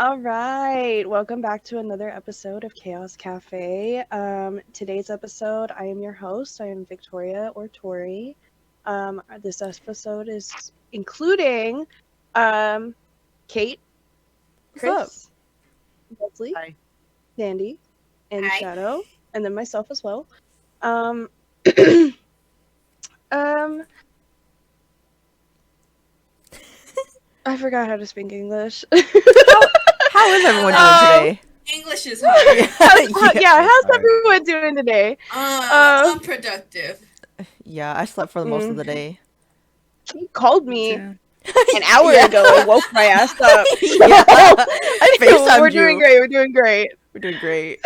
All right, welcome back to another episode of Chaos Cafe. Today's episode, I am your host. I am Victoria or Tori. This episode is including Cait, What's up? Chris, Leslie, Hi. Sandy, and Hi. Shadow, and then myself as well. Um, um, I forgot how to speak English. How is everyone doing today? English is hard. How's everyone doing today? Unproductive. Yeah, I slept for the most of the day. He called me Yeah. an hour ago and woke my ass up. Yeah, I FaceTimed We're you. doing great. We're doing great. We're doing great.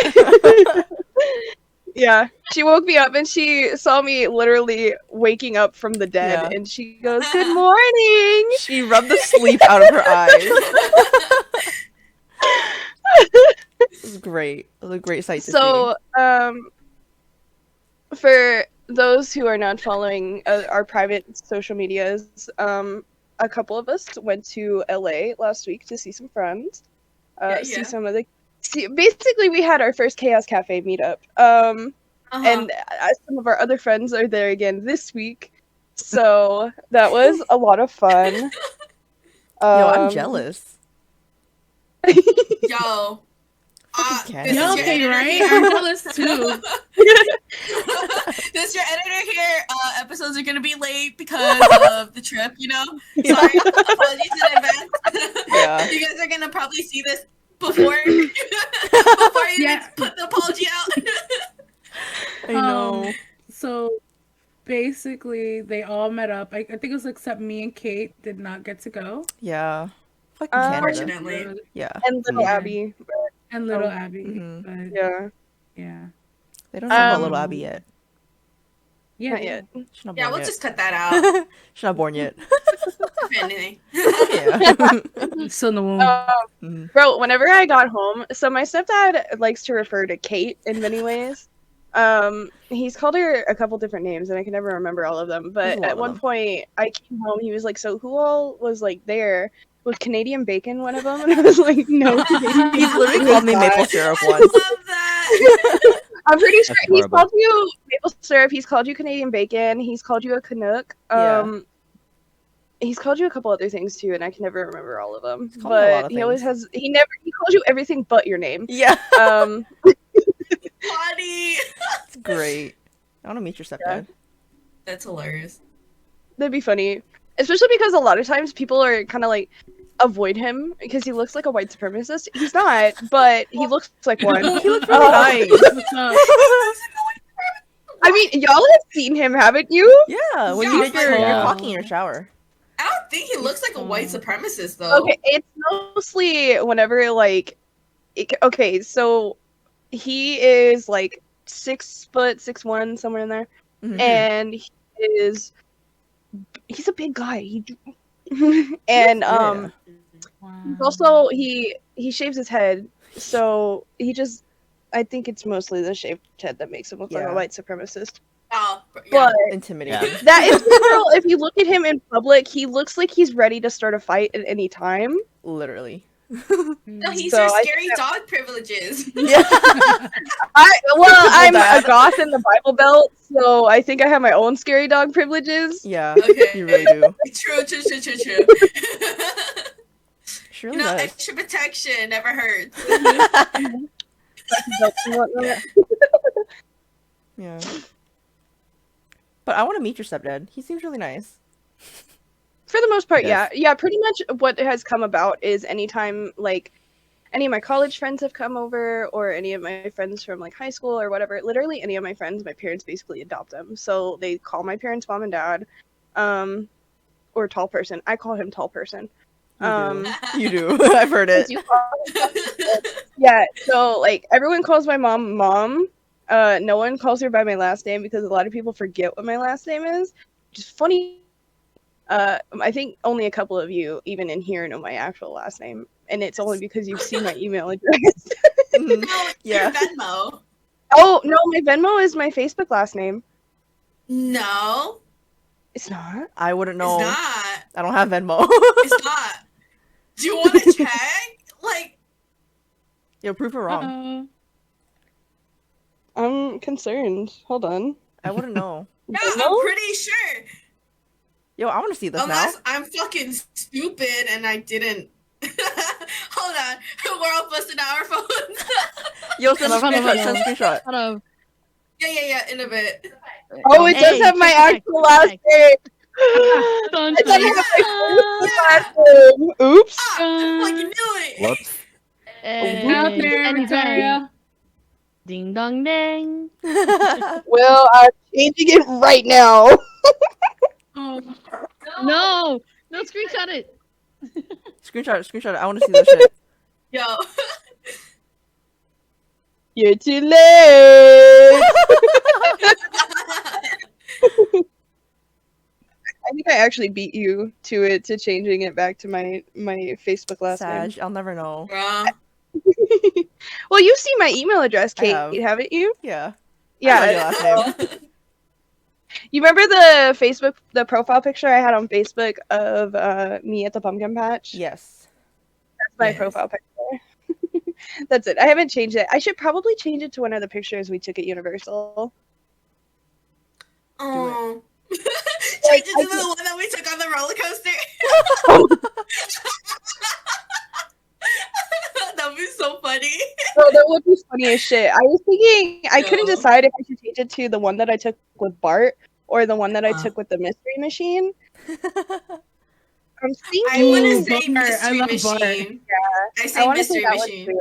Yeah, she woke me up and she saw me literally waking up from the dead, Yeah. and she goes, "Good morning." She rubbed the sleep out of her eyes. It was great. It was a great sight to So, for those who are not following our private social medias, a couple of us went to LA last week to see some friends. Yeah. See some of the. Basically, we had our first Chaos Cafe meetup. And some of our other friends are there again this week, so that was a lot of fun. see. Yo, I'm jealous. Yo. Canada. This Yeah, is your okay, editor right? here. I'm jealous too. This is your editor here. Episodes are gonna be late because of the trip, you know? Yeah. Sorry. Apologies in advance. Yeah. You guys are gonna probably see this before you Yeah. put the apology out. I know. So basically, they all met up. I think it was except me and Cait did not get to go, Yeah. Fucking Canada. Unfortunately. Yeah. And little Yeah. Abby. and little Oh, Abby. mhm. But Yeah, yeah, They don't know about little Um, Abby yet. yeah, not yet. She's not Yeah, born we'll yet. just cut that out. She's not born yet. If anything. Yeah. Still in the womb. Mhm. Bro, whenever I got home, so my stepdad likes to refer to Cait in many ways. He's called her a couple different names, and I can never remember all of them. There's a But lot at of one them. point, I came home. He was like, "So who all was like there? Was Canadian bacon one of them?" And I was like, "No, Canadian He's bacon literally was called me not." maple syrup I once. love that. I'm pretty sure That's he's horrible. called you maple syrup. He's called you Canadian bacon. He's called you a Canuck. Yeah. He's called you a couple other things too, and I can never remember all of them. He's called me a lot But of he always things. has. He calls you everything but your name. Yeah. Funny. It's great. I want to meet your stepdad. That's hilarious. That'd be funny, especially because a lot of times people are kind of like avoid him because he looks like a white supremacist. He's not, but he looks like one. He looks really nice. What's up? I mean, y'all have seen him, haven't you? Yeah, when Yeah, you did your yeah. walking in your shower. I don't think he looks like a white supremacist though. Okay, it's mostly whenever like, okay, so he is like 6', 6'1", somewhere in there, Mhm. and he's a big guy. And Yeah. he's also he shaves his head, so I think it's mostly the shaved head that makes him look like Yeah. a white supremacist. Oh, yeah. But Intimidating. that is general. If you look at him in public, he looks like he's ready to start a fight at any time. Literally. No, he's So your I scary think dog privileges. Yeah. I'm that. a goth in the Bible Belt, so I think I have my own scary dog privileges. Yeah. Okay. You really do. True. She You really know, does. extra protection never hurts. Yeah. But I want to meet your stepdad. He seems really nice. For the most part, Yes. yeah. Pretty much what has come about is anytime like any of my college friends have come over, or any of my friends from like high school or whatever. Literally any of my friends, my parents basically adopt them, so they call my parents mom and dad, or tall person. I call him tall person. You do. I've heard it. You call- yeah. So like everyone calls my mom mom. No one calls her by my last name because a lot of people forget what my last name is, which is funny. I think only a couple of you, even in here, know my actual last name, and it's only because you've seen my email address. Mhm. No, Yeah. your Venmo. Oh no, my Venmo is my Facebook last name. No, It's not. I wouldn't know. it's not. I don't have Venmo. It's not. Do you want to check? Like, Yo, prove her wrong. I'm concerned. Hold on. I wouldn't know. Yeah, You I'm know? pretty sure. Yo, I want to see this Unless now. I'm fucking stupid and I didn't. Hold on. We're all busting out our phones. Yo, send a Hold on, screenshot. hold Send a on. screenshot. Hold on. Yeah, in a bit. Oh, it does Hey, have my check, actual check. last name. Dun, It doesn't dun, have my Yeah. first last name. Oops. Ah, I fucking knew it. Whoops. Out And there, anytime. Victoria. Ding dong ding. Well, I'm changing it right now. Oh, No, no, screenshot it. Screenshot it. I want to see that shit. Yo. You're too late. I think I actually beat you to changing it back to my Facebook last name. Sag, I'll never know. Bruh. Well, you've seen my email address, I Cait, have. haven't you? Yeah. Yeah. I know your last name. You remember the profile picture I had on Facebook of me at the pumpkin patch? Yes. That's my Yes. profile picture. That's it. I haven't changed it. I should probably change it to one of the pictures we took at Universal. Oh. Change Like, it I to the one that we took on the roller coaster. That would be so funny. Bro, that would be funny as shit. I was thinking I couldn't No. decide if I should change it to the one that I took with Bart or the one that I Uh. took with the Mystery Machine. I'm thinking. I want to Ooh, say Bart. I Mystery love Bart. Machine. Yeah, I say I want to say Mystery that Machine. one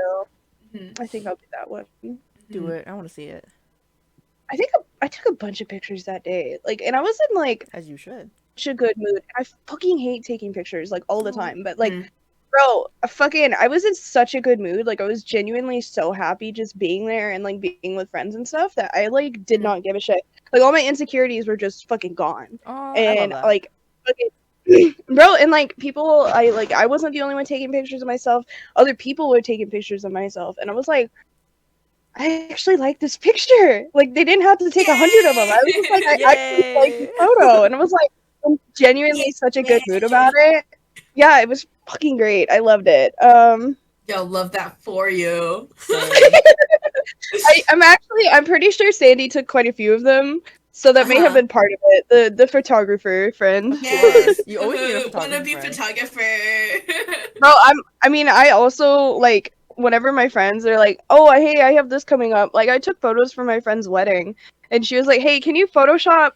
too. Mhm. I think I'll do that one. Do it. I want to see it. I think I took a bunch of pictures that day. Like, and I was in like As you should. such a good mood. I fucking hate taking pictures like all the time, but like, Mhm. bro, I was in such a good mood. Like, I was genuinely so happy just being there and like being with friends and stuff that I like did Mhm. not give a shit. Like, all my insecurities were just fucking gone. Oh, I love And that. like, fucking, bro, and like people, I wasn't the only one taking pictures of myself. Other people were taking pictures of myself, and I was like, I actually like this picture. Like, they didn't have to take 100 of them. I was just like, I actually like the Yay. photo, and I was like, I'm genuinely such a good mood about it. Yeah, it was fucking great. I loved it. Yo, love that for you. I'm pretty sure Sandy took quite a few of them, so that may have been part of it. The photographer friend. Yes, you always need a Wanna be photographer. photographer. Bro, I also like whenever my friends are like, "Oh, hey, I have this coming up." Like, I took photos for my friend's wedding, and she was like, "Hey, can you Photoshop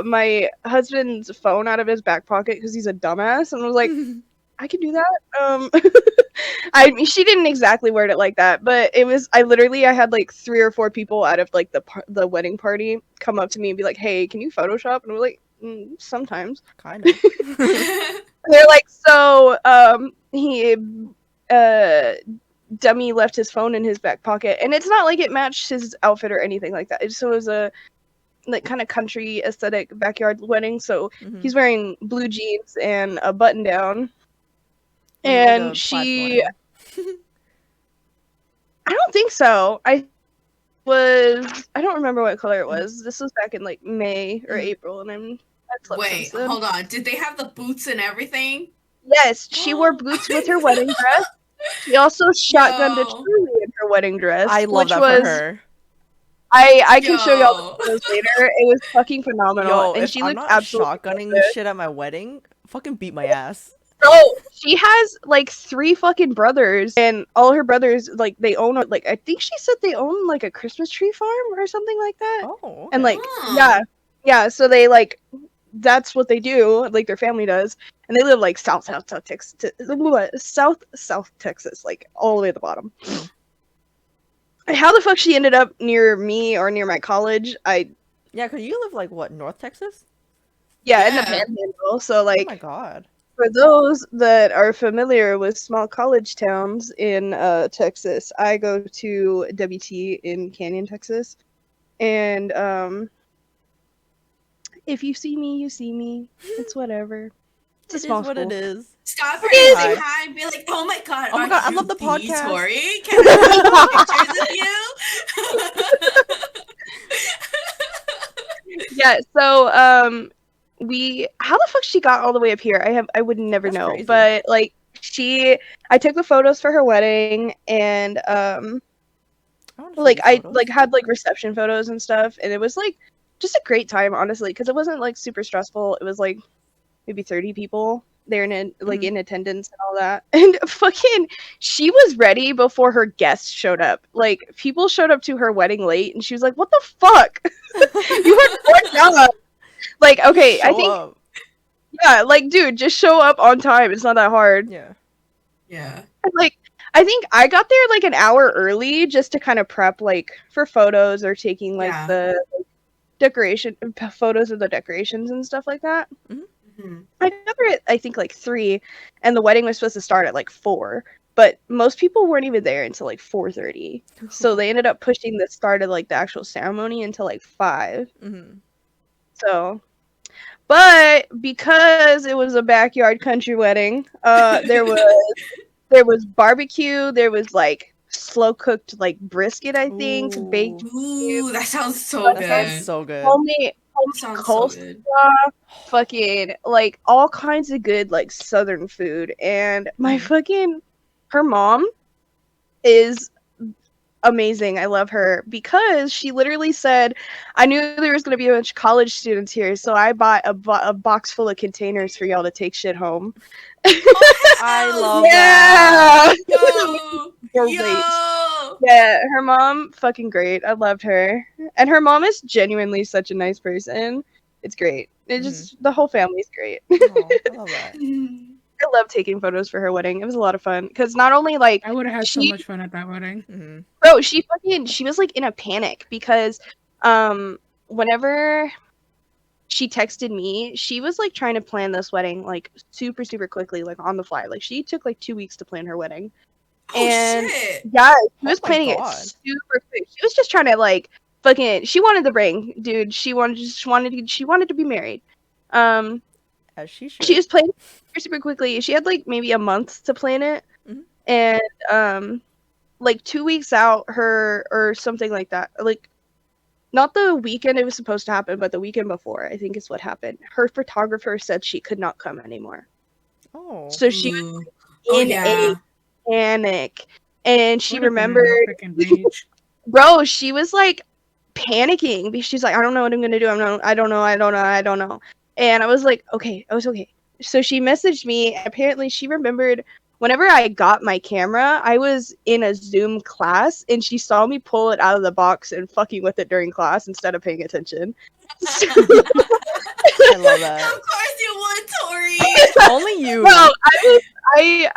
my husband's phone out of his back pocket because he's a dumbass?" And I was like, "I can do that." I mean, she didn't exactly word it like that, but it was. I had like 3 or 4 people out of like the wedding party come up to me and be like, "Hey, can you Photoshop?" And I was like, "Sometimes." Kind of. They're like, "So, he dummy left his phone in his back pocket," and it's not like it matched his outfit or anything like that. It was a like kind of country aesthetic backyard wedding, so Mhm. he's wearing blue jeans and a button down. Was it like And a plaid she, flannel? I don't think so. I don't remember what color it was. This was back in like May or April, and I slept Wait, since then. hold on. Did they have the boots and everything? Yes, she wore boots with her wedding dress. She also shotgunned a Yo. Truly in her wedding dress, I love which that was for her. I can show y'all Yo. the photos later. It was fucking phenomenal, Yo, and if she I'm looked not absolutely shotgunning gorgeous. shit at my wedding, fucking beat my ass. Bro, she has like 3 fucking brothers, and all her brothers like they own like I think she said they own like a Christmas tree farm or something like that. Oh, And okay. like Huh. yeah, so they like that's what they do, like their family does, and they live like south Texas, south Texas, like all the way at the bottom. And how the fuck she ended up near me or near my college? Yeah, cause you live like what, North Texas? In the Yeah. Panhandle. So Oh like my god. for those that are familiar with small college towns in Texas, I go to WT in Canyon, Texas, and if you see me, you see me. It's whatever. It's a It is small what school. it is. Stop her It and is. say hi and be like, oh my god, Oh my are God, I you love the the podcast. Tori? Can I take pictures of you? Yeah, so how the fuck she got all the way up here? I would never That's know. crazy. But like I took the photos for her wedding, and I had like reception photos and stuff, and it was like just a great time, honestly, because it wasn't like super stressful. It was like maybe 30 people there in attendance and all that, and fucking she was ready before her guests showed up. Like, people showed up to her wedding late, and she was like, "What the fuck? You had one job." Like, okay, I think up. yeah, like, dude, just show up on time. It's not that hard. Yeah. Yeah. Like, I think I got there like an hour early just to kind of prep like for photos or taking like Yeah. the decoration photos of the decorations and stuff like that. Mm-hmm. I got there at, I think, like 3, and the wedding was supposed to start at like 4, but most people weren't even there until like 4:30. So they ended up pushing the start of like the actual ceremony until like 5. Mm-hmm. So, but because it was a backyard country wedding, there was barbecue, there was like slow cooked like brisket, I think, Ooh. baked, Ooh, that sounds so That good. sounds so good. homemade That sounds so coleslaw, good. fucking like all kinds of good like southern food. And my fucking her mom is amazing. I love her because she literally said, I knew there was going to be a bunch of college students here, so I bought a box full of containers for y'all to take shit home. Oh, I hell love Yeah. Yo, Great. yo. Yeah, her mom, fucking great. I loved her. And her mom is genuinely such a nice person. It's great. It just, the whole family's great. Oh, I love that. I love taking photos for her wedding. It was a lot of fun. Because not only, like, I would have had so she, much fun at that wedding. Mm-hmm. bro, she was, like, in a panic. Because, whenever she texted me, she was, like, trying to plan this wedding, like, super, super quickly, like, on the fly. Like, she took, like, 2 weeks to plan her wedding. Oh, And shit. yeah, she was Oh my planning it God. super quick. She was just trying to like fucking. She wanted the ring, dude. She wanted to be married. As she should. She was planning super, super quickly. She had like maybe a month to plan it, and like 2 weeks out, or something like that. Like, not the weekend it was supposed to happen, but the weekend before, I think is what happened. Her photographer said she could not come anymore, Oh. so she was Ooh. Oh, in yeah. a panic, and she Would've been in a remembered. freaking rage. Bro, she was like panicking because she's like, I don't know what I'm gonna do. I don't know. And I was like, okay, I was okay. So she messaged me. Apparently, she remembered whenever I got my camera, I was in a Zoom class, and she saw me pull it out of the box and fucking with it during class instead of paying attention. I love that. Of course you would, Tori. Only you. Well, I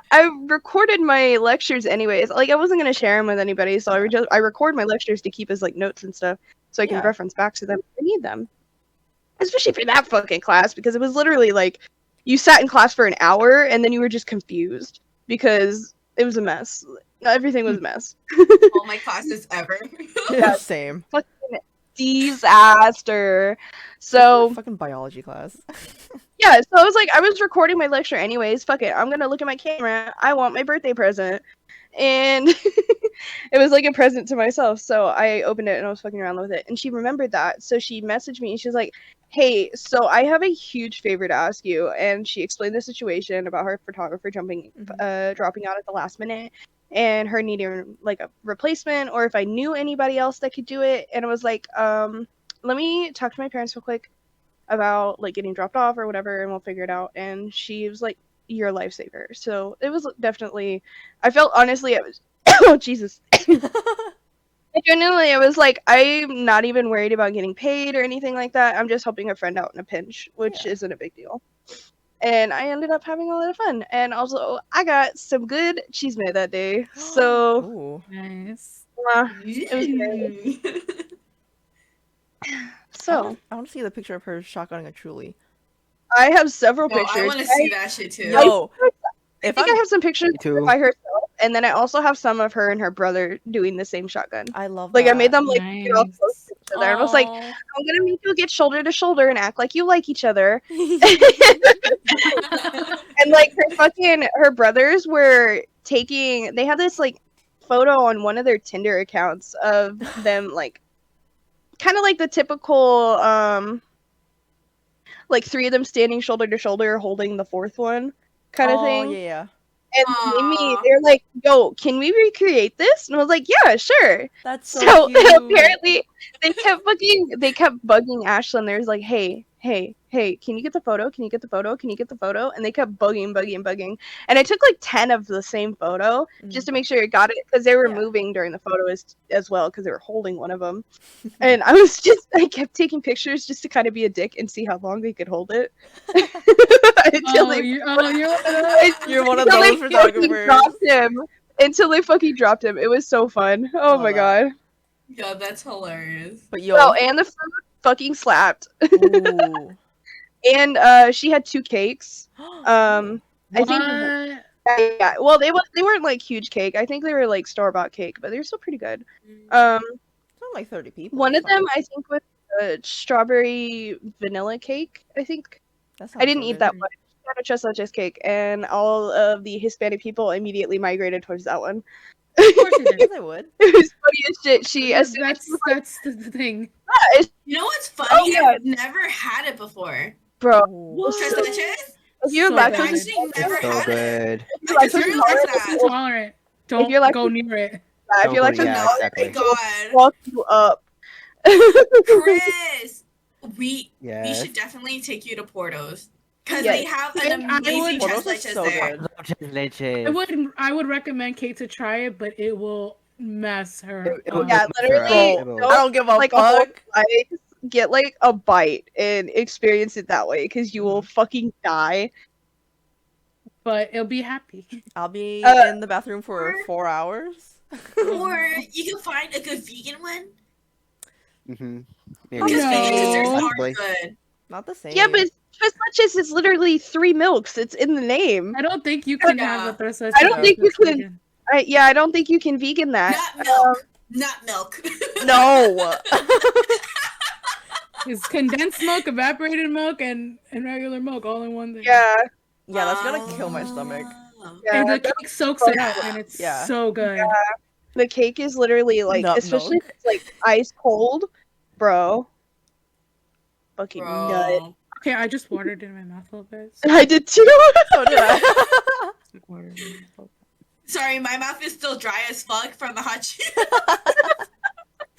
recorded my lectures anyways. Like, I wasn't gonna share them with anybody, so I record my lectures to keep as like notes and stuff, so I can Yeah. reference back to them if I need them. Especially for that fucking class, because it was literally like you sat in class for an hour and then you were just confused because it was a mess. Everything was a mess. All my classes ever. Same. Fucking disaster. So Fucking biology class. yeah, so I was like, I was recording my lecture anyways. Fuck it, I'm gonna look at my camera. I want my birthday present, and it was like a present to myself. So I opened it and I was fucking around with it, and she remembered that. So she messaged me and she was like, "Hey, so I have a huge favor to ask you." And she explained the situation about her photographer dropping out at the last minute, and her needing like a replacement, or if I knew anybody else that could do it. And I was like, let me talk to my parents real quick about like getting dropped off or whatever, and we'll figure it out. And she was like, you're a lifesaver. So it was definitely, I felt, honestly, I was oh Jesus. Genuinely, I was like, I'm not even worried about getting paid or anything like that. I'm just helping a friend out in a pinch, which isn't a big deal. And I ended up having a lot of fun. And also, I got some good cheese made that day. So Ooh. Nice. it was great. So I want to see the picture of her shotgunning a Truly. I have several Yo, pictures. I want to see that shit too. Yo, I think I have some pictures Me too. by herself, and then I also have some of her and her brother doing the same shotgun. I love Like, that. I made them like get all Nice. close to each other. And I was like, Aw. I'm gonna make you get shoulder to shoulder and act like you like each other. And like her brothers were taking, they had this like photo on one of their Tinder accounts of them like kind of like the typical like 3 of them standing shoulder to shoulder holding the 4th one kind of thing. Yeah. and they made me, Aw. they're like, "Yo, can we recreate this?" And I was like, "Yeah, sure." That's so, So cute. apparently they kept bugging Ashlyn. There's like, hey, can you get the photo? Can you get the photo? Can you get the photo? And they kept bugging. And I took like 10 of the same photo just to make sure it got it, because they were Yeah. moving during the photo as well, because they were holding one of them. And I kept taking pictures just to kind of be a dick and see how long they could hold it. Until You're You're one one of those. of until they those fucking photographers. dropped him. Until they fucking dropped him. It was so fun. Oh Love my that. god. Yeah, that's hilarious. But yo, Oh, and the food fucking slapped. ooh. And she had 2 cakes. I think What? yeah. Well, they weren't like huge cake. I think they were like store-bought cake, but they're still pretty good. It's not like 30 people. One of It's not them like- I think was a strawberry vanilla cake. I think that I sounds didn't so eat good. that one. I had a chestnut cheesecake, and all of the Hispanic people immediately migrated towards that one. Of course you did. Yes, I would. It was funny as shit. She as soon as That's the thing. You know what's funny? Oh, yeah. I've never had it before. bro, Ooh. Chestnuts? if you're So I've good. lactose actually never It's so had it. good. if you're I just lactose realized intolerant, that. Intolerant. Don't you're like- go near it. if Don't you're go- lactose yeah, intolerant, exactly. it will God. fuck you up. Chris, we Yes. should definitely take you to Porto's because Yes. they have I an amazing would- Porto's chestnut is cheese so there. good. Leche. I would recommend Cait to try it, but it will mess her. It will up. Yeah, mess her literally, up. It will. don't I don't give a like a whole fuck. slice, get like a bite and experience it that way, because you will fucking die. But it'll be happy. I'll be Uh, in the bathroom for 4 hours. Or you can find a good vegan one Mm-hmm. because No. vegan desserts are Possibly. good. Not the same. Yeah, but chestnut cheese is literally 3 milks. It's in the name. I don't think you can Yeah. have a tres I don't think you that's can- vegan. I don't think you can vegan that. Not milk. Not milk. No. It's condensed milk, evaporated milk, and regular milk all in one thing. Yeah, Yeah, that's gonna kill my stomach. yeah. And the cake soaks it up, and it's Yeah. so good. The cake is literally like, Nut especially if milk. it's like ice cold, bro. Fucking nut. Bro. Okay, I just watered it in my mouth a little bit. I did too. So did I. It's like water in my mouth a little bit. Sorry, my mouth is still dry as fuck from the hot Cheetos.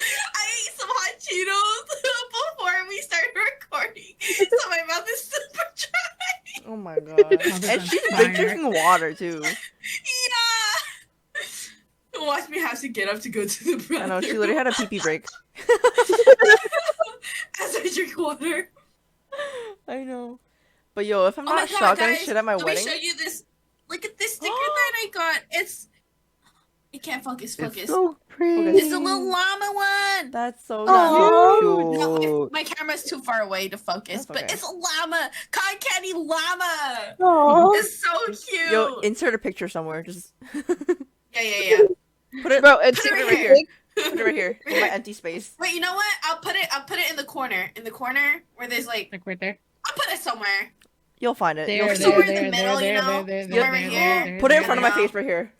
I ate some hot Cheetos before we started recording, so my mouth is super dry. Oh my god. Mouth is And on she's fire. been drinking water too. Yeah. Watch me have to get up to go to the bathroom. I know, she literally had a pee-pee break. as I drink water. I know. But yo, if I'm Oh my not god, shotgunning guys! shit at my let wedding, me show you this. Look at this sticker that I got. It can't focus. It's so pretty. It's a little llama one. that's so Aw. cute. No, Cute. my camera's too far away to focus, That's but okay. it's a llama. Cotton candy llama. Aww. It's so cute. Yo, insert a picture somewhere. Just Yeah. put it, Bro, it's Put it right right here. big. put it right here in my empty space. Wait, you know what? I'll put it in the corner. In the corner where there's like, Like right there. I'll put it somewhere. You'll find it. There, You'll there, see somewhere it. in the middle, you know? Somewhere right here. Put it in front of my Yeah. face right here.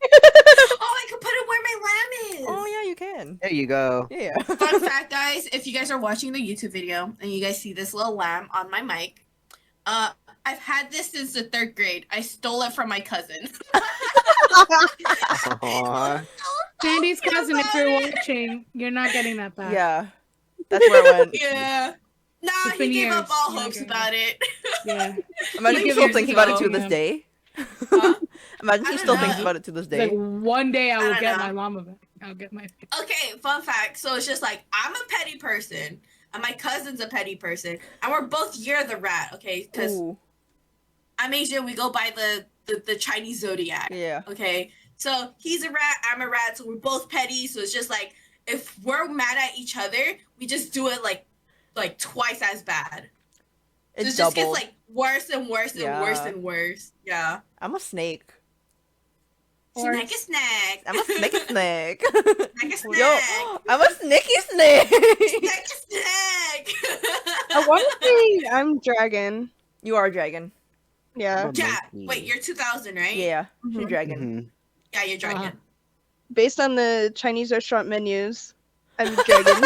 Oh, I could put it where my lamb is. Oh yeah, you can. There you go. Yeah. Fun fact, guys, if you guys are watching the YouTube video and you guys see this little lamb on my mic, I've had this since the 3rd grade. I stole it from my cousin. Aww. Sandy's cousin, if you're watching, you're not getting that back. Yeah. That's where it went. Yeah. Nah, It's he been gave up years. all Yeah, hopes okay. about it. Yeah. Imagine Like he still years thinks about it ago. to this Yeah. day. Huh? Imagine I he don't still know. thinks about it to this It's like day. one day I will don't get know. my llama back. I'll get my. Okay, fun fact. So it's just like I'm a petty person, and my cousin's a petty person, and we're both Year of the Rat. Okay, because Ooh. I'm Asian. We go by the Chinese zodiac. Yeah. Okay, so he's a rat, I'm a rat, so we're both petty. So it's just like if we're mad at each other, we just do it like twice as bad. So It's it just gets double. like worse and worse and worse Yeah. and worse. Yeah. I'm a snake. Or- Snack a snack. I'm a snaky snake. Snack a snack. Yo, I'm a sneaky snake. Snack a snack. I want to say I'm dragon. You are a dragon. Yeah. Yeah. Monkey. Wait, you're 2000, right? Yeah, she's a Mhm. dragon. Mhm. Yeah, you're dragon. Uh-huh. Based on the Chinese restaurant menus, I'm dragon.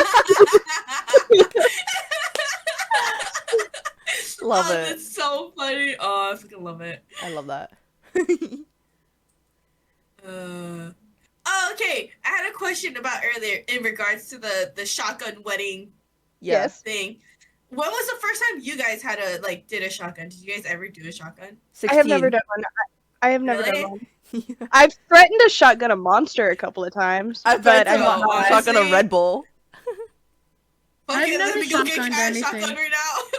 Love Oh, it. That's so funny. Oh, I fucking love it. I love that. Oh, okay. I had a question about earlier in regards to the shotgun wedding Yeah. Yes. thing. When was the first time you guys had a did a shotgun? Did you guys ever do a shotgun? 16. I have never done one. I have never Really? done one. I've threatened to shotgun a monster a couple of times, I've but tried I've to not. shotgun a honestly- Red Bull. I've Okay, let never me go get shotgunned Cat a anything. shotgun right now.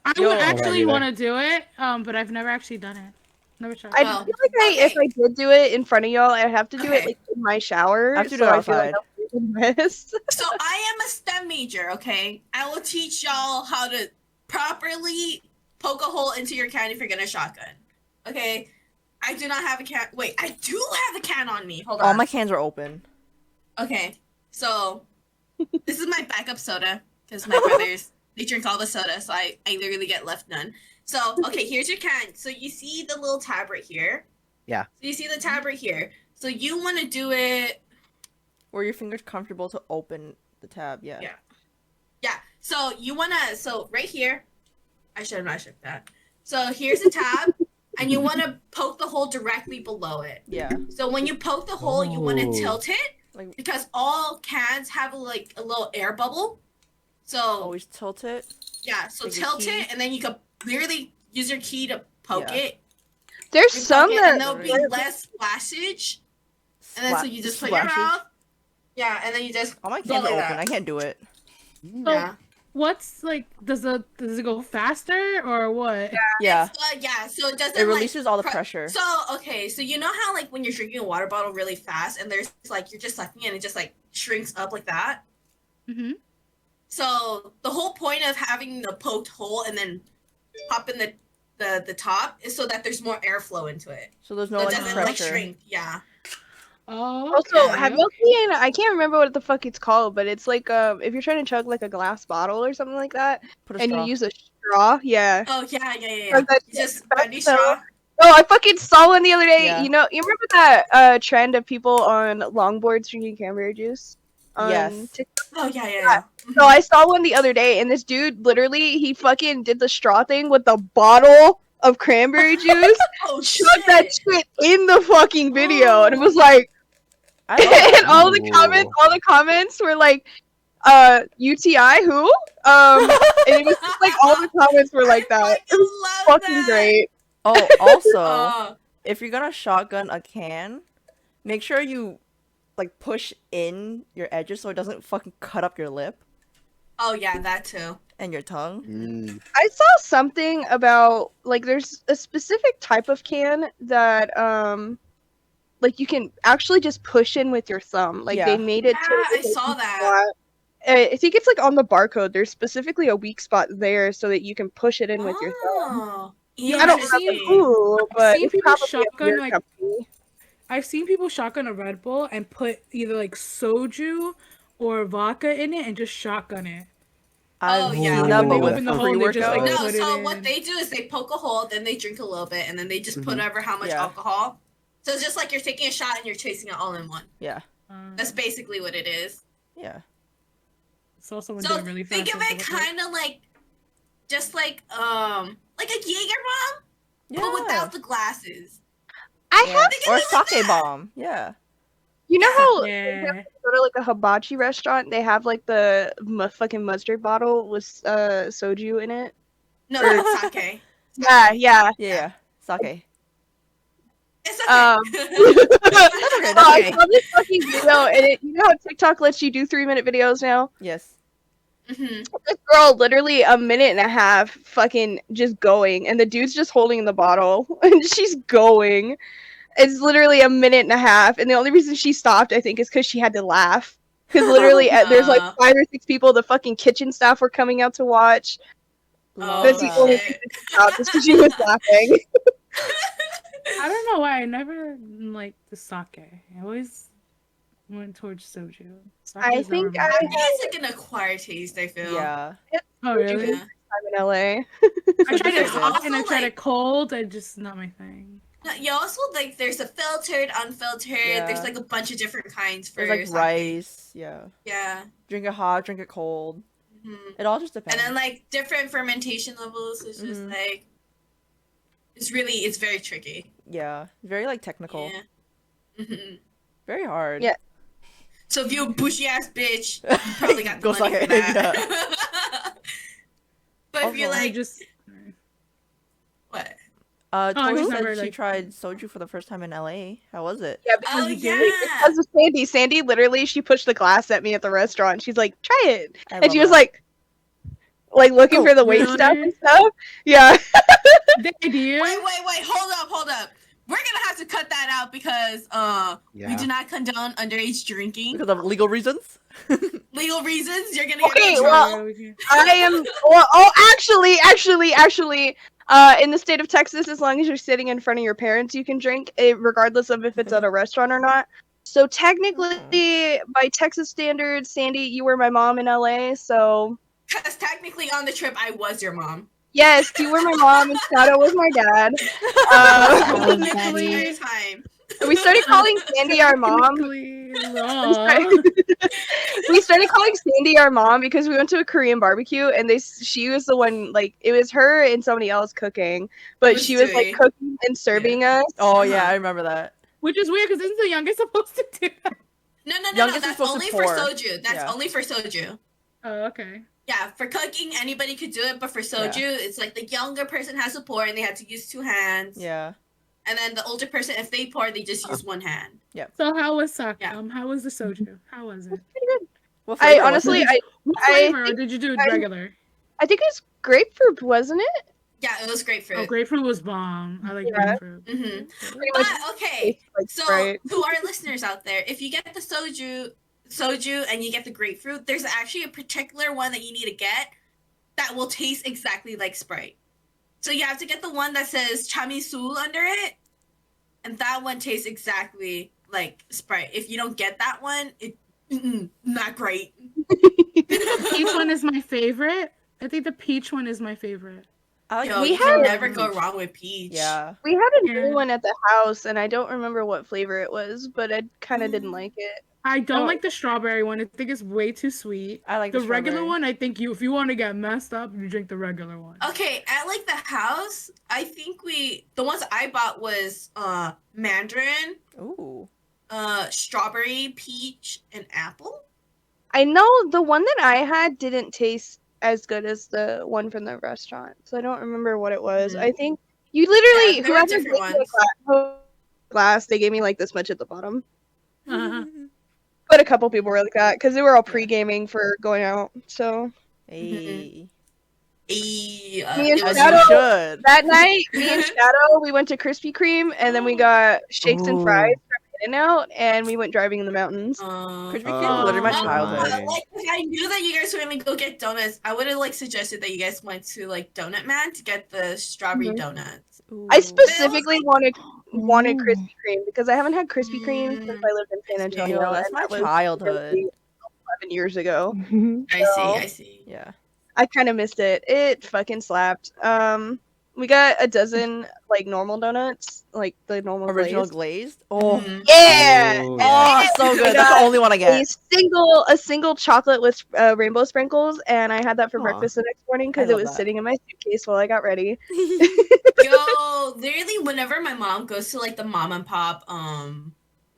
I Yo. would actually either. want to do it, but I've never actually done it. Never tried. I Oh, feel like if okay. I did do it in front of y'all, I'd have to do it Okay. like in my shower. I have to do so it I feel like outside. that would be a mess. So I am a STEM major, okay? I will teach y'all how to properly poke a hole into your can if you're gonna shotgun. Okay? I do not have a can. Wait, I do have a can on me. Hold on. All my cans are open. Okay, so this is my backup soda because my brothers they drink all the soda, so I literally get left none. So okay, here's your can. So you see the little tab right here. Yeah. So you see the tab right here. So you want to do it. Were your fingers comfortable to open the tab? Yeah. Yeah. Yeah. So you wanna. So right here. I should have not shook that. So here's a tab, and you want to poke the hole directly below it. Yeah. So when you poke the hole, you want to Oh. tilt it. Like Because all cans have a little air bubble. So always tilt it. yeah, so Like your tilt key? it and then you can literally use your key to poke Yeah. it. There's You some poke it, that and there'll be less splashage. And then so you just put your Splashes. mouth. Yeah, and then you just All my go cans are like open. that. I can't do it. So, Yeah. what's like? Does it go faster or what? Yeah. Yeah, so it doesn't It releases all the pre- pressure. So okay, so you know how when you're drinking a water bottle really fast and there's you're just sucking it and it just shrinks up like that? Mm-hmm. So the whole point of having the poked hole and then popping the top is so that there's more airflow into it. So there's no So it like doesn't pressure. shrink. Yeah. Oh. Also, okay. have you seen? I can't remember what the fuck it's called, but it's like if you're trying to chug like a glass bottle or something like that, Put a and straw. you use a straw. Yeah. Oh yeah. Like that- You just that's bendy so- straw. Oh, I fucking saw one the other day. Yeah. You know, you remember that trend of people on longboards drinking cranberry juice? On Yes. TikTok? Oh yeah. So I saw one the other day, and this dude literally he fucking did the straw thing with the bottle of cranberry juice, Oh chugged that shit. shit in the fucking video, and it was like, I love and that. all the Ooh. comments were like, UTI who? And it was just like all the comments were like that. It was love fucking that. great. Oh, also, Oh, if you're gonna shotgun a can, make sure you like push in your edges so it doesn't fucking cut up your lip oh yeah, that too. and your tongue. Mm. I saw something about like there's a specific type of can that like you can actually just push in with your thumb. Like Yeah. they made it Yeah, to I saw that. I think it's like on the barcode. There's specifically a weak spot there so that you can push it in with your thumb. Oh, I don't remember interesting. who, but seen it's people probably a shotgun, beer like- company. I've seen people shotgun a Red Bull and put either like soju or vodka in it and just shotgun it. I've Oh, yeah. seen that, Ooh, but that with open the hole and they just, pre-workout. like, No, put it so in. what they do is they poke a hole, then they drink a little bit, and then they just put Mhm. over how much Yeah. alcohol. So it's just like you're taking a shot and you're chasing it all in one. Yeah. That's basically what it is. Yeah. It's also when So doing really fast. think of it kind of like, just like a Jaeger bomb, Yeah. but without the glasses. I Yeah. have, Or it like sake that. bomb. Yeah. you know how Yeah. go to like a hibachi restaurant, they have like the fucking mustard bottle with soju in it. No, Or- that's sake. Yeah, yeah. Yeah. Sake. It's okay. okay, that's I okay. saw this fucking video, and you know how TikTok lets you do 3-minute videos now? Yes. Mhm. This girl, literally a minute and a half, fucking just going, and the dude's just holding the bottle, and she's going. It's literally a minute and a half, and the only reason she stopped, I think, is because she had to laugh. Because literally, there's like 5 or 6 people. The fucking kitchen staff were coming out to watch. Love That's the that. only shit. reason she stopped, just because she was laughing. I don't know why I never liked the sake. I always went towards soju. I Sake's think never I been- It's like an acquired taste, I feel. Yeah. Oh really? Yeah. I'm in LA. I tried it There's hot and I also, tried like- it cold. And just not my thing. No, you also like there's a filtered, unfiltered. Yeah. There's like a bunch of different kinds for There's like sake. rice. Yeah. Yeah. Drink it hot, drink it cold. Mhm. It all just depends. And then like different fermentation levels. It's just Mhm. like it's very tricky. Yeah, very like technical. Yeah. Mhm. Very hard. Yeah. So if you're a bushy ass bitch, you probably got the Go money suck for it, that. But if you Also- I like, just. what? I Tori just said never, she like- tried soju for the first time in LA. How was it? Yeah, Oh you yeah. did? because of Sandy. Sandy literally, she pushed the glass at me at the restaurant. She's like, "Try it," I and love she was that. like looking Go. for the wait staff Really? and stuff. Yeah. The idea? Wait, hold up. We're gonna have to cut that out because we Yeah. do not condone underage drinking. Because of legal reasons? Legal reasons, you're gonna get Okay, in well, trouble. I am. Well, actually, in the state of Texas, as long as you're sitting in front of your parents, you can drink, regardless of if it's at a restaurant or not. So technically, by Texas standards, Sandy, you were my mom in LA. So Because technically on the trip I was your mom. yes, you were my mom, and Shadow was my dad. That was Entire Daddy. time. We started calling Sandy our mom. Technically, We no. started calling Sandy our mom because we went to a Korean barbecue and she was the one, like, it was her and somebody else cooking, but was she was like Stewie. cooking and serving us. Oh yeah, Uh-huh. I remember that. Which is weird because isn't the youngest supposed to do that? No, Youngest is that's supposed to only for pour. soju. That's Yeah. only for soju. Oh, okay. Yeah, for cooking anybody could do it, but for soju, it's like the younger person has to pour and they had to use 2 hands. Yeah. And then the older person, if they pour, they just use 1 hand. So how was sake? Yeah. How was the soju? How was it? What I flavor was honestly, it? What I flavor, or think- did you do I- regular? I think it was grapefruit, wasn't it? Yeah, it was grapefruit. Oh, grapefruit was bomb. I like Yeah. grapefruit. hmm Pretty But much okay, tastes like so Sprite. to our listeners out there, if you get the soju and you get the grapefruit, there's actually a particular one that you need to get that will taste exactly like Sprite. So you have to get the one that says chamisul under it, and that one tastes exactly like Sprite. If you don't get that one, not great. The peach one is my favorite. I think the peach one is my favorite. I like Yo, We you peach can and never go peach. wrong with peach. Yeah. We had a Yeah. new one at the house, and I don't remember what flavor it was, but I kind of didn't like it. I don't Oh. like the strawberry one. I think it's way too sweet. I like The regular strawberry. one, I think if you want to get messed up, you drink the regular one. Okay, at like the house, I think the ones I bought was mandarin, Ooh. strawberry, peach, and apple. I know the one that I had didn't taste as good as the one from the restaurant, so I don't remember what it was. Mhm. I think you literally Yeah, there were whoever different gave me a ones. glass, they gave me like this much at the bottom. Uh-huh. But a couple people were like that because they were all Yeah. pre-gaming for going out. So Hey. Me and It was As you Shadow- should. that night, me and Shadow, we went to Krispy Kreme, and then we got shakes and Ooh. fries from In-N-Out, and we went driving in the mountains. Krispy uh, Kreme is literally my Oh, childhood. nice. like if I knew that you guys were gonna go get donuts, I would have like suggested that you guys went to like Donut Man to get the strawberry Mhm. donuts. I Ooh. specifically wanted Ooh. Krispy Kreme because I haven't had Krispy Kreme since I lived in San Antonio. Yo, that's and my that was childhood. literally 11 years ago. I see. Yeah. I kind of missed it. It fucking slapped. We got a dozen like normal donuts, like the normal Original glazed. glazed? Oh. Mhm. Yeah. Ooh, And Oh, so we good. That's the got only one I a get. single chocolate with rainbow sprinkles, and I had that for Aw. breakfast the next morning I because it love was that. sitting in my suitcase while I got ready. Yo, literally, whenever my mom goes to like the mom and pop,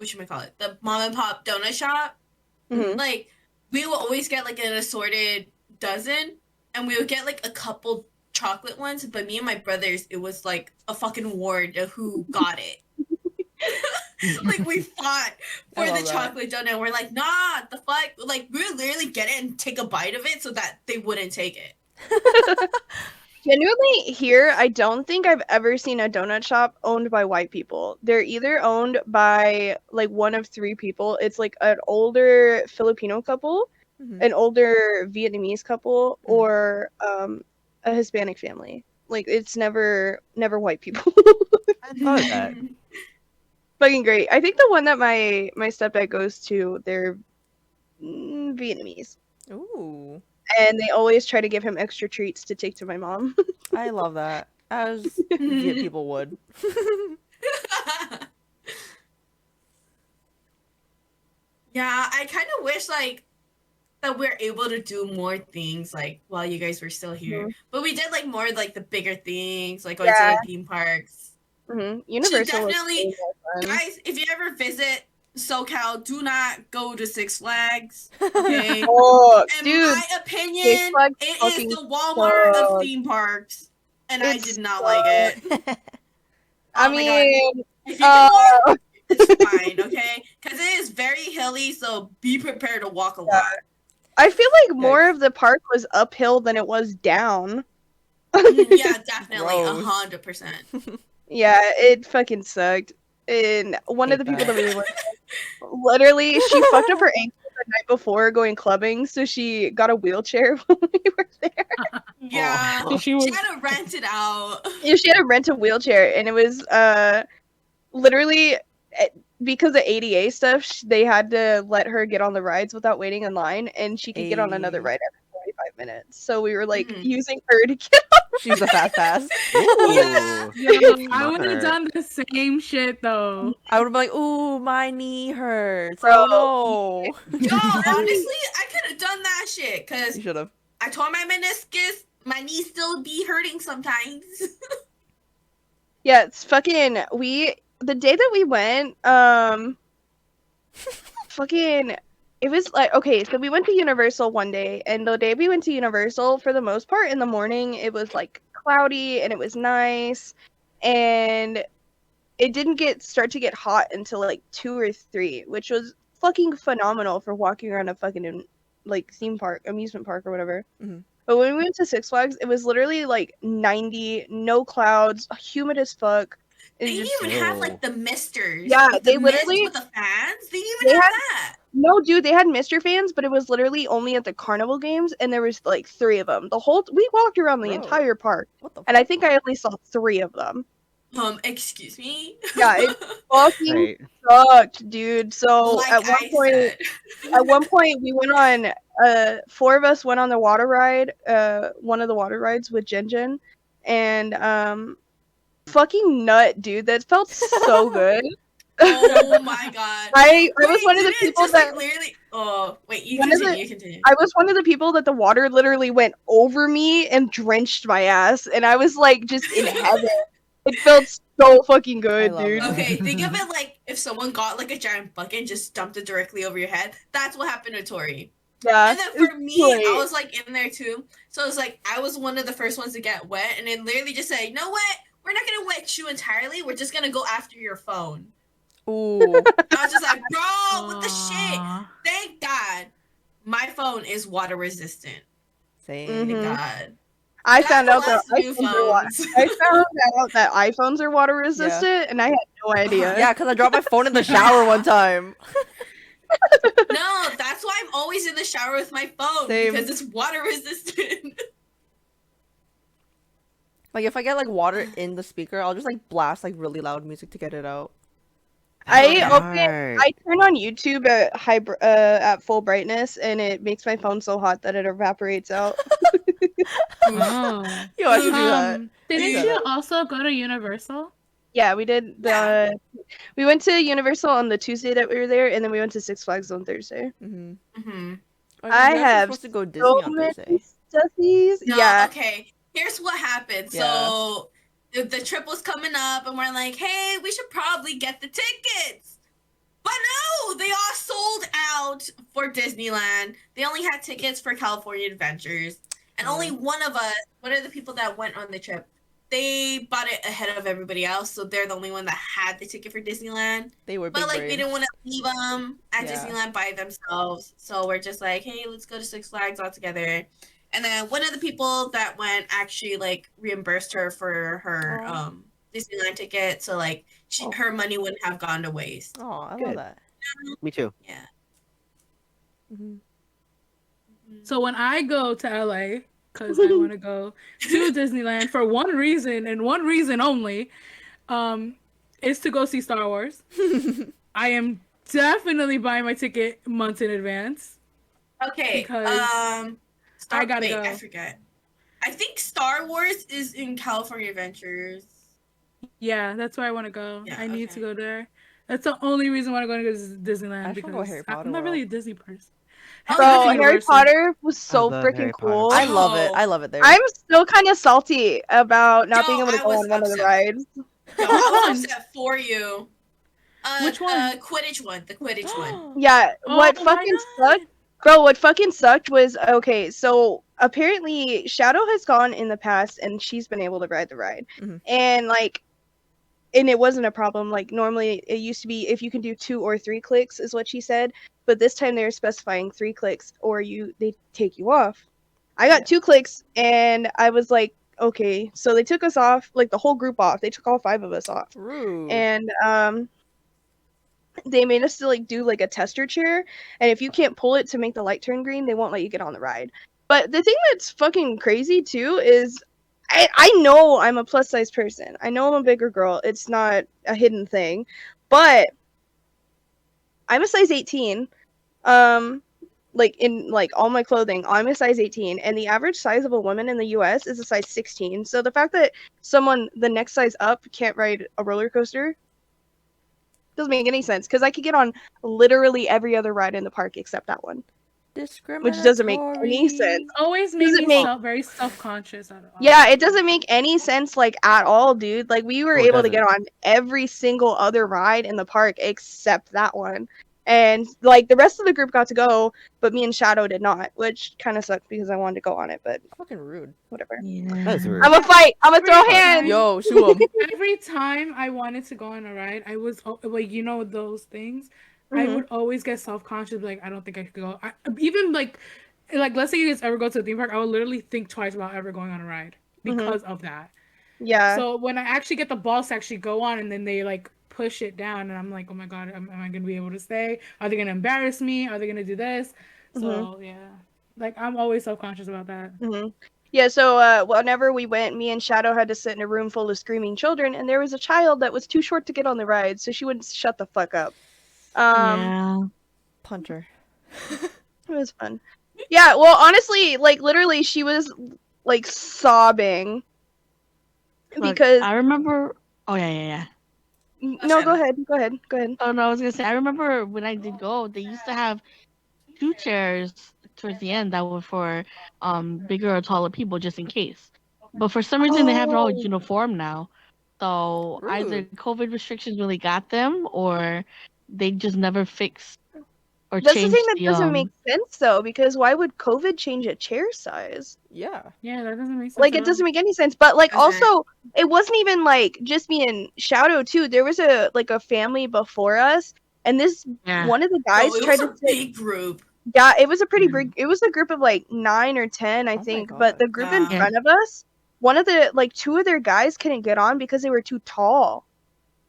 whatchamacallit, the mom and pop donut shop, Mhm. like we will always get like an assorted dozen, and we would get like a couple chocolate ones. But me and my brothers, it was like a fucking war to who got it. Like we fought for I the love that. chocolate donut. We're like, nah, the fuck. Like we would literally get it and take a bite of it so that they wouldn't take it. Genuinely, here, I don't think I've ever seen a donut shop owned by white people. They're either owned by like one of 3 people. It's like an older Filipino couple, Mhm. an older Vietnamese couple, Mhm. or a Hispanic family. Like it's never white people. I thought of that. Fucking great. I think the one that my stepdad goes to, they're Vietnamese, Ooh. and they always try to give him extra treats to take to my mom. I love that. As Viet people would. Yeah, I kind of wish like that we're able to do more things like while you guys were still here. But we did like more like the bigger things, like going to Yeah. like theme parks. Universal was definitely- way more fun. Guys, if you ever visit SoCal, do not go to Six Flags. Okay. Oh, In dude, my opinion, Flags it is fucking the Walmart sucks. of theme parks, and I It did not like it. I Oh my mean, God. If you can walk, uh, it's fine, okay? Because it is very hilly, so be prepared to walk a lot. I feel like more Yikes. of the park was uphill than it was down. Yeah, definitely, Gross. 100%. Yeah, it fucking sucked. And one Hate of the people that. that we were literally, she fucked up her ankle the night before going clubbing, so she got a wheelchair when we were there. Yeah, So she was. she had to rent it out. Yeah, she had to rent a wheelchair, and it was literally because of ADA stuff. They had to let her get on the rides without waiting in line, and she could get on another Ayy. ride every 45 minutes. So we were like Mhm. using her to get. She's a fast pass. Ooh. Yo, I would Smart. have done the same shit though. I would be like, ooh, my knee hurts. Bro. Oh Yo, honestly, I could have done that shit no. because You should have. I tore my meniscus. My knee still be hurting sometimes. Yeah, it's fucking the day that we went, fucking it was like okay, so we went to Universal one day, and the day we went to Universal, for the most part in the morning, it was like cloudy and it was nice, and it didn't start to get hot until like 2 or 3, which was fucking phenomenal for walking around a fucking like theme park, amusement park or whatever. Mhm. But when we went to Six Flags, it was literally like 90, no clouds, humid as fuck. They It's didn't just even have Ew. like the misters. Yeah, like, they the mist literally- with the fans. They didn't they even have had- that. no, dude. They had Mister fans, but it was literally only at the carnival games, and there was like 3 of them. We walked around the Bro. entire park, What the and I think I only saw 3 of them. Excuse me. Yeah, it fucking Right. sucked, dude. So like at one I point, said. at one point we went on 4 of us went on the water ride, one of the water rides with Jin, and fucking nut, dude. That felt so good. Oh my God. I was Wait, one of the didn't it people just, that like, literally. Oh wait, you One of continue. You continue. I was one of the people that the water literally went over me and drenched my ass, and I was like just in heaven. It felt so fucking good, love dude. that. Okay, think of it like if someone got like a giant bucket and just dumped it directly over your head. That's what happened to Tori. Yeah. And then it's for me, great. I was like in there too. So it was like I was one of the first ones to get wet, and then literally just say, "You know what? We're not gonna wet you entirely. We're just gonna go after your phone." Ooh. I was just like, "Bro, what the shit?" Aw. Thank God, my phone is water resistant. Same. Mhm. Thank God. I God found out that bless new iPhones are water. phones. I found out that iPhones are water resistant, and I had no idea. Yeah, because I dropped my phone in the shower one time. No, that's why I'm always in the shower with my phone Same. because it's water resistant. Like, if I get, like, water in the speaker, I'll just, like, blast, like, really loud music to get it out. I Smart. turn on YouTube at full brightness, and it makes my phone so hot that it evaporates out. Oh. Yo, I should do that. Didn't Yeah. you also go to Universal? Yeah, we did we went to Universal on the Tuesday that we were there, and then we went to Six Flags on Thursday. Mm-hmm. Mm-hmm. I have supposed to go Disney So on many Thursday. stuffies. No, Yeah. okay. Here's what happened. Yeah. So the trip was coming up, and we're like, "Hey, we should probably get the tickets." But no, they all sold out for Disneyland. They only had tickets for California Adventures, and only one of the people that went on the trip, they bought it ahead of everybody else, so they're the only one that had the ticket for Disneyland. They were big But like, we brains. didn't want to leave them at Yeah. Disneyland by themselves, so we're just like, "Hey, let's go to Six Flags all together." And then one of the people that went actually like reimbursed her for her Aw. Disneyland ticket, so like Oh. her money wouldn't have gone to waste. Oh, I love Good. that. Me too. Yeah. Mm-hmm. So when I go to LA, because I want to go to Disneyland for one reason and one reason only, is to go see Star Wars. I am definitely buying my ticket months in advance. Okay. Because I gotta go. I forget. I think Star Wars is in California Adventures. Yeah, that's where I want to go. Yeah, I need okay. to go there. That's the only reason why I want to go to Disneyland, I just wanna go because Harry Potter I'm not really a World. Disney person. Oh, Bro, yeah, That's Harry Universal. Potter was so love freaking Harry Potter. cool. I love it. Oh. I love it there. I'm still kind of salty about not Yo, being able to I go was on one of the upset. rides. No, I was upset for you. Which one? Quidditch one. The Quidditch one. Yeah, what Oh, why fucking not? sucked, bro? What fucking sucked was okay. So apparently, Shadow has gone in the past, and she's been able to ride the ride, Mhm. and like, and it wasn't a problem. Like normally, it used to be if you can do 2 or 3 clicks, is what she said. But this time they were specifying 3 clicks, or they take you off. I got Yeah. 2 clicks, and I was like, okay. So they took us off, like the whole group off. They took all 5 of us off, Rude. and they made us to like do like a tester chair, and if you can't pull it to make the light turn green, they won't let you get on the ride. But the thing that's fucking crazy too is I know I'm a plus size person. I know I'm a bigger girl. It's not a hidden thing. But I'm a size 18. Like in like all my clothing, I'm a size 18, and the average size of a woman in the US is a size 16. So the fact that someone the next size up can't ride a roller coaster doesn't make any sense, because I could get on literally every other ride in the park except that one, which doesn't make any sense. Always made Doesn't me make very self-conscious. Yeah, it doesn't make any sense like at all, dude. Like we were Oh, it able to get doesn't. on every single other ride in the park except that one. And like the rest of the group got to go, but me and Shadow did not, which kind of sucked because I wanted to go on it, but Fucking rude. whatever. That's Yeah. rude. I'm gonna fight. I'm gonna throw Every hands. time- Yo, sue him. Every time I wanted to go on a ride, I was like, you know, those things. I Mhm. would always get self-conscious, like I don't think I could go. Even like let's say you guys ever go to a theme park, I would literally think twice about ever going on a ride because of that. Yeah. So when I actually get the balls to actually go on, and then they like push it down, and I'm like, oh my god, am I gonna be able to stay? Are they gonna embarrass me? Are they gonna do this? So yeah, like I'm always self-conscious about that. Yeah, so whenever we went, me and Shadow had to sit in a room full of screaming children, and there was a child that was too short to get on the ride, so she wouldn't shut the fuck up. Yeah. Puncher. It was fun. Yeah, well, honestly, like literally, she was like sobbing Look, because. I remember. Oh yeah. No, go ahead. Go ahead. Go ahead. Oh no, I was gonna say I remember when I did go, they used to have 2 chairs towards the end that were for bigger or taller people just in case. But for some reason they have it all Oh. uniform now. So either Rude. COVID restrictions really got them, or they just never fixed or That's the thing changed that the doesn't make sense, though, because why would COVID change a chair size? Yeah. Yeah, that doesn't make sense. Like, at it all. doesn't make any sense. But, like, Doesn't. also, it wasn't even, like, just me and Shadow, too. There was a family before us, and this, Yeah. one of the Bro, guys it tried was to a sit. big group. Yeah, it was a pretty Yeah. big, it was a group of, like, 9 or 10, I my think. God. But the group in Yeah. front of us, one of the, like, 2 of their guys couldn't get on because they were too tall.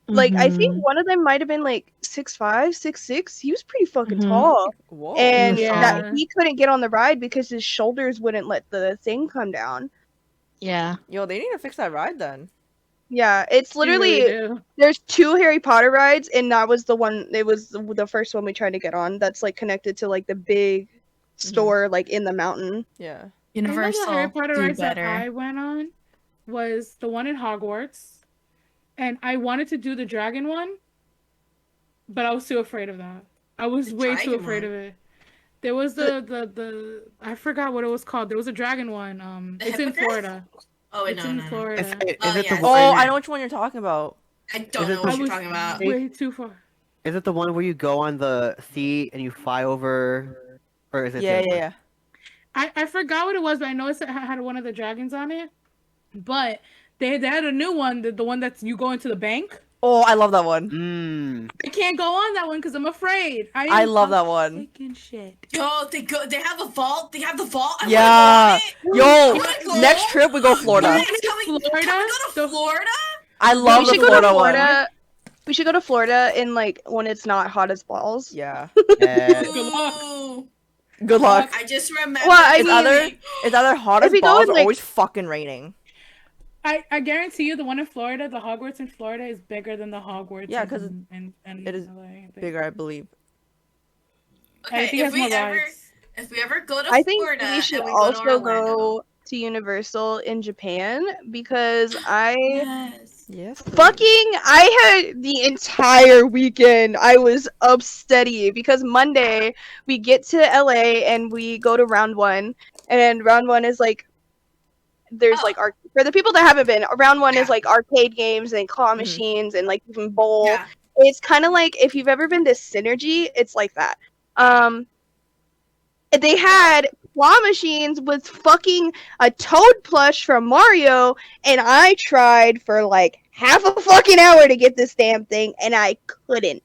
Like, I think Mhm. one of them might have been, like, 6'5", 6'6". He was pretty fucking Mhm. tall. Whoa. And was that tall. he couldn't get on the ride because his shoulders wouldn't let the thing come down. Yeah. Yo, they need to fix that ride then. Yeah, it's You really literally do. there's 2 Harry Potter rides, and that was the one. It was the first one we tried to get on. That's like connected to like the big store, like in the mountain. Yeah. I know the Harry Universal Potter do rides that better. I went on was the one in Hogwarts, and I wanted to do the dragon one, but I was too afraid of that. I was The way too dragon afraid one? of it. There was the I forgot what it was called. There was a dragon one. The It's in hippogriff? Florida. Oh, It's no, in no, no. Florida. Is Oh, it yeah. the Oh, one? I know which one you're talking about. I don't Is it know the- what I you're was talking about. way too far. Is it the one where you go on the seat and you fly over, or is it? the Yeah, other yeah, one? yeah. I forgot what it was, but I know it had one of the dragons on it. But they had a new one, the one that's you go into the bank. Oh, I love that one. Mmm. I can't go on that one because I'm afraid. I love that one. Sick and shit. Yo, they have a vault. They have the vault. I Yeah. wanna Yo, go on it. You wanna go? next trip we go Florida. Guys, can we Florida? go to Florida? I love we the should go to Florida one. Florida. We should go to Florida in like when it's not hot as balls. Yeah. Good luck. Ooh. Good luck. I just remember. Well, I It's mean- either it's either hot if as we go balls in, or like- always fucking raining. I guarantee you the one in Florida, the Hogwarts in Florida, is bigger than the Hogwarts. Yeah, 'cause in it is LA, I think. Bigger, I believe. I Okay, think it has more rides. if we ever go to I think Florida, we should and we also go to Orlando. go to Universal in Japan because I Yes. Yes. I had the entire weekend I was up steady because Monday we get to LA and we go to round 1, and round 1 is like there's Oh. like arcade For the people that haven't been, round one is Yeah. like arcade games and claw Mhm. machines and like even bowl. Yeah. It's kind of like if you've ever been to Synergy, it's like that. They had claw machines with fucking a Toad plush from Mario, and I tried for like half a fucking hour to get this damn thing, and I couldn't.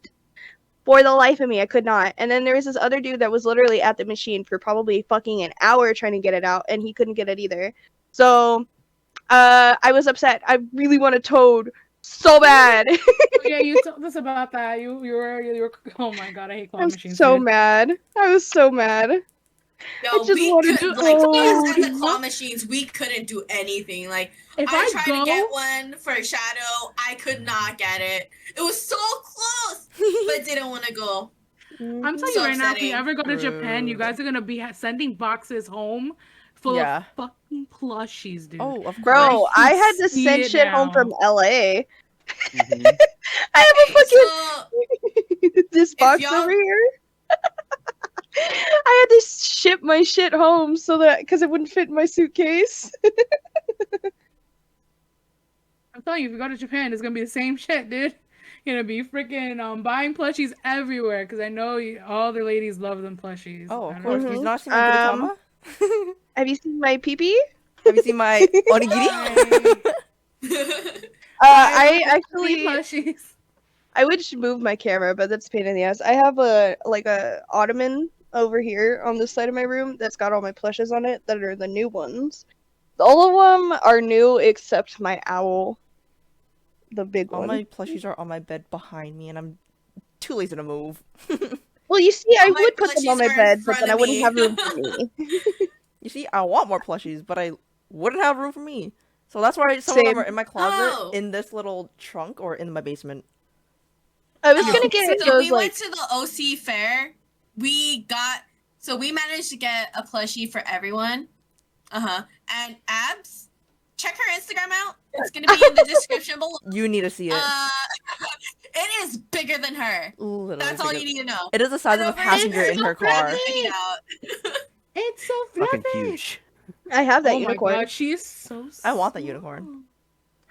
For the life of me, I could not. And then there was this other dude that was literally at the machine for probably fucking an hour trying to get it out, and he couldn't get it either. So, I was upset. I really want a Toad so bad. Yeah, you told us about that. You were. Oh my god, I hate claw I was machines. so dude. mad. I was so mad. Yo, I just we wanted could to like go. us and the claw machines. We couldn't do anything. Like If I I tried go, to get one for Shadow, I could not get it. It was so close, but didn't want to go. I'm telling So you right now, if you upsetting. ever go to Japan, you Rude. guys are gonna be sending boxes home full Yeah. of fucking plushies, dude. Oh, of course. Bro, I had to see send it shit home now. from LA. Mhm. I have a So fucking this box y'all- over here. I had to ship my shit home so that because it wouldn't fit in my suitcase. I'm telling you, if you go to Japan, it's gonna be the same shit, dude. You're gonna be freaking buying plushies everywhere because I know all the ladies love them plushies. Oh, I of don't course. know. You've not seen my Gudetama? Have you seen my peepee? Have you seen my onigiri? I love actually plushies. I would move my camera, but that's a pain in the ass. I have a ottoman over here on this side of my room that's got all my plushes on it that are the new ones. All of them are new except my owl, the big All one. my plushies are on my bed behind me, and I'm too lazy to move. Well, you see, I All my would put them on plushies my are in bed, but front then I of wouldn't me. have room for me. You see, I want more plushies, but I wouldn't have room for me. So that's why some of them Same. are in my closet, Oh. in this little trunk, or in my basement. I was Oh, gonna get so those we like went to the OC fair. We managed to get a plushie for everyone. And Abs, check her Instagram out. It's gonna be in the description below. You need to see it. It is bigger than her. Literally That's all bigger- you need to know. It is the size of a And over passenger here, in her Brad, car. check it out. It's so Fucking fluffy. huge. I have that Oh unicorn. my god, she's so. I want that small. unicorn.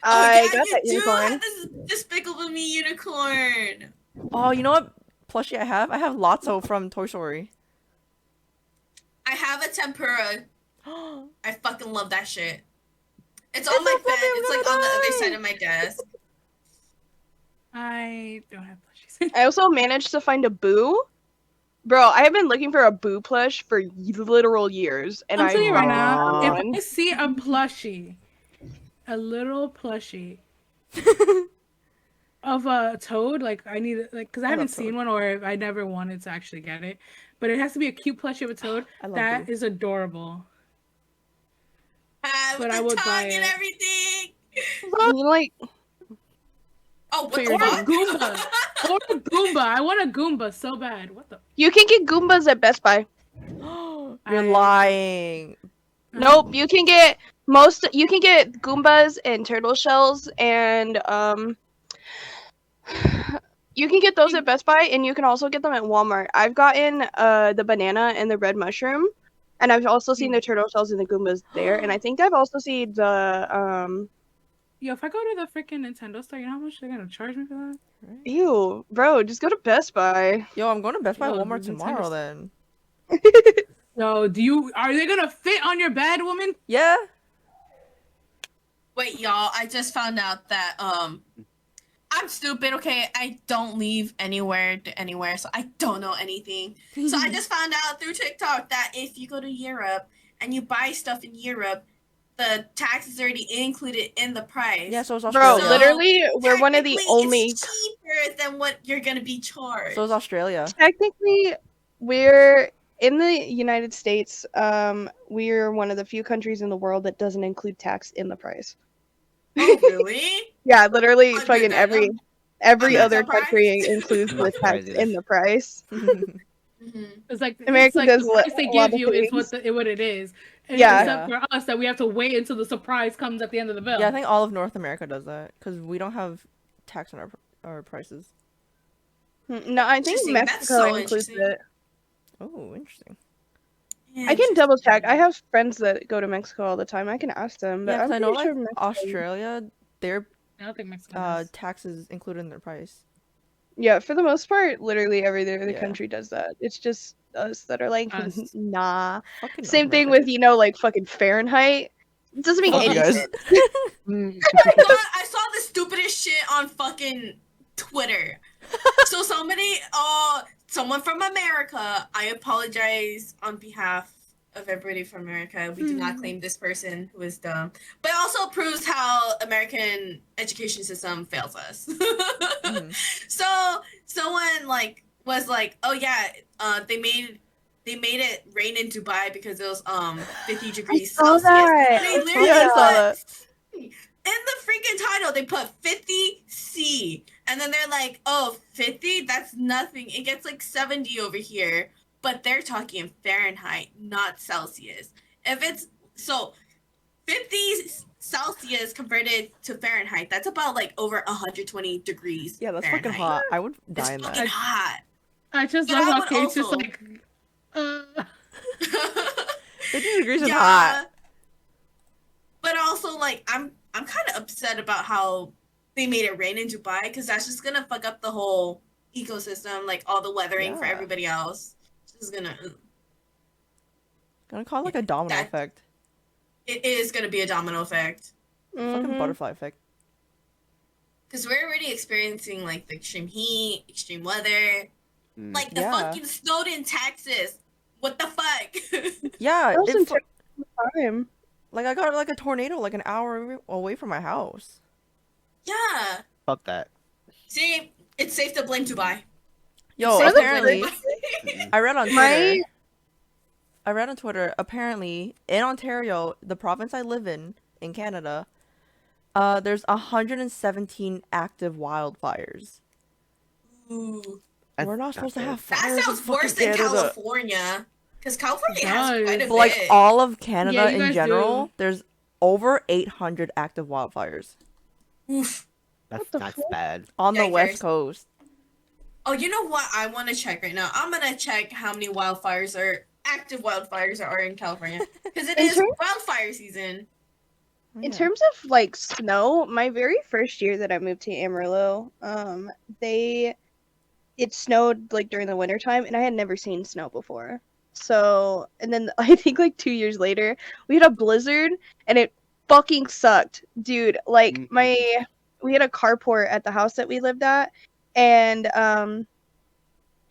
I got you that do unicorn. have this Despicable Me unicorn. Oh, you know what plushie I have? I have Lotso from Toy Story. I have a tempura. I fucking love that shit. It's It's on my so bed. fluffy, I'm It's like gonna on the other die. side of my desk. I don't have plushies. I also managed to find a Boo. Bro, I have been looking for a Boo plush for literal years, and I'm I telling you right finally now, found if one. I see a plushie, a little plushie of a toad, like I need it, like because I I haven't love seen Toad. one or I never wanted to actually get it, but it has to be a cute plushie of a toad. I love That Boo. is adorable. With But the I would buy tongue and it. everything. You like Oh, what For the your Or a fuck? Goomba. Or a Goomba. I want a Goomba so bad. What the? you can get Goombas at Best Buy. You're I- lying. Nope, you can get you can get Goombas and turtle shells and you can get those at Best Buy and you can also get them at Walmart. I've gotten the banana and the red mushroom and I've also seen the turtle shells and the Goombas there and I think I've also seen the Yo, if I go to the freaking Nintendo store, you know how much they're gonna charge me for that? ew, bro, just go to Best Buy. Yo, I'm going to Best Buy Yo, Walmart the tomorrow Nintendo's- then. Yo, are they gonna fit on your bed, woman? Yeah? Wait, y'all, I just found out that I'm stupid, okay? I don't leave anywhere to anywhere, so I don't know anything. So I just found out through TikTok that if you go to Europe and you buy stuff in Europe, the tax is already included in the price. Yeah, so it's Bro, Australia. So- literally we're one of the Technically, only it's cheaper than what you're gonna be charged. So is Australia. technically we're in the United States, we're one of the few countries in the world that doesn't include tax in the price. Oh, really? Yeah, literally Under fucking Venom? every Under other the price? country includes the Not tax surprised in the price. Mm-hmm. It's like America does the price they a lot give of you is things. what it is. And Yeah. Except for us that we have to wait until the surprise comes at the end of the bill. Yeah, I think all of North America does that because we don't have tax on our prices. No, I think Interesting, that's Mexico so includes interesting. it. Oh, interesting. I can double check. I have friends that go to Mexico all the time. I can ask them, but Yeah, because I'm I know pretty like sure Mexico. Australia, their I don't think Mexico does. taxes included in their price. Yeah, for the most part, literally every other Yeah. country does that. It's just us that are like, Us. nah. Fucking North Same thing America. with like fucking Fahrenheit. It doesn't make Fuck you any guys. sense. Mm. I saw the stupidest shit on fucking Twitter. So someone from America, I apologize on behalf of everybody from America. We do not claim this person who is dumb. But it also proves how American education system fails us. Mhm. So someone was like, oh yeah, they made it rain in Dubai because it was 50 degrees saw Celsius. that. And they I saw literally Yeah, I saw put that. in the freaking title, they put 50 C. And then they're like, oh, 50? That's nothing. It gets like 70 over here. But they're talking in Fahrenheit, not Celsius. If it's so 50 Celsius converted to Fahrenheit, that's about like over 120 degrees. Yeah, that's Fahrenheit. fucking hot. I would It's die in fucking that. hot. I just But love I how would Kate's just also- like, 50 degrees is Yeah. hot. But also, like, I'm kind of upset about how they made it rain in Dubai because that's just gonna fuck up the whole ecosystem, like all the weathering for Yeah. everybody else. It's just gonna. Gonna call it like a domino That- effect. It is gonna be a domino effect Fucking Mhm. butterfly effect. because we're already experiencing like the extreme heat, extreme weather, Mm. like the Yeah. fucking snowed in Texas. What the fuck? Yeah, That was it in fu- time. like I got like a tornado like an hour away from my house. Yeah. Fuck that. See, it's safe to blame Dubai. Yo, Safe to blame apparently, Dubai. I read on My- Twitter. I read on Twitter. Apparently, in Ontario, the province I live in Canada, there's 117 active wildfires. Ooh. That's We're not supposed to good. have That fires sounds in worse fucking than Canada. California. Because California It has does. quite a But like bit. all of Canada Yeah, you in guys general, do. there's over 800 active wildfires Oof. That's the not fuck? bad. on the Yikers. West Coast. Oh, you know what? I want to check right now. I'm gonna check how many active wildfires are in California because it In is terms- wildfire season. In Yeah. terms of like snow, my very first year that I moved to Amarillo, it snowed like during the wintertime and I had never seen snow before. So, and then I think like 2 years later, we had a blizzard and it fucking sucked. Dude, like Mhm. we had a carport at the house that we lived at, and